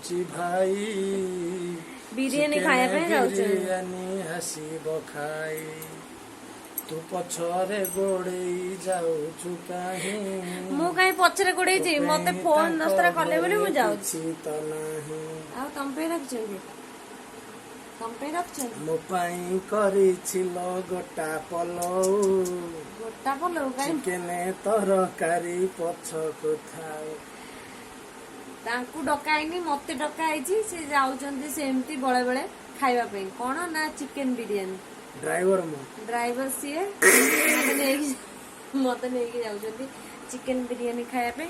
जाऊची भाई बिरयानी खाया पे जाऊची बिरयानी हसीब खाई तू पछरे गोड़े जाऊछु काहे मु कहीं पछरे गोड़े जी मते फोन दस्तरा कले बोली मु जाऊची तो नाही आ तम पे रख जल्दी तम पे रख चल मो पाई करिछिलो गोटा पलौ गोटा पलौ काई केने तरकारी पछको थाओ तांकू डकाइनी मते डकाइची से जाउचंदी सेमती बळे बळे खाइबा पे कोन ना चिकन बिरयानी ड्राइवर सी मत नहीं जाऊँ चिकन बिरयानी खाया पे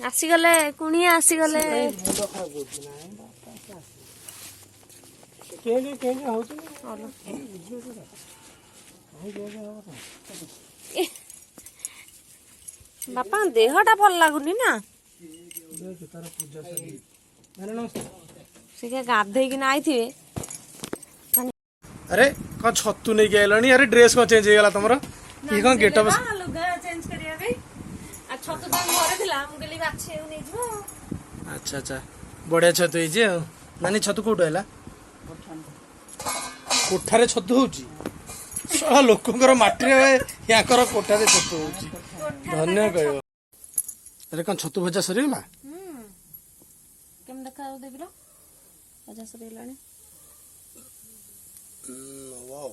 आसीगले कुणिया आसीगले बापा देहटा भल लगुनि ना से गाधे कि आईथे अरे कौन छतु नहीं गलानी अरे ड्रेस कौन चेंज हो तुम ये कौन गेटअप लुगा चेंज करिया बे आ छतु तो घरे थिला हम गेली बाछे नै जो अच्छा अच्छा बढ़िया छतु हे जे नानी छतु कोठो हैला कोठारे छतु होउची साला लोकंकर माटी रे याकर कोठारे छतु होउची धन्य कयो अरे कौन छतु भजा सरीला केम देखा देबिलो भजा सरीलानी वाओ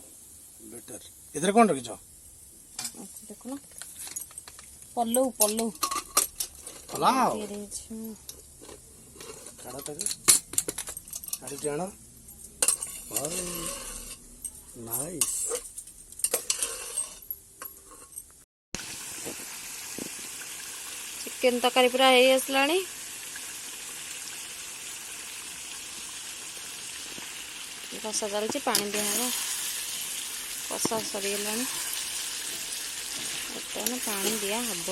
बेटर इधर कौन रखिछो देखो ना पल्लू पल्लू पलाओ काढ़ा तक काढ़ी जाना और नाइस चिकन तकारी पूरा हे आसलानी कषा चलती पानी दिहब कषा सरीगलानी पानी दिया हब।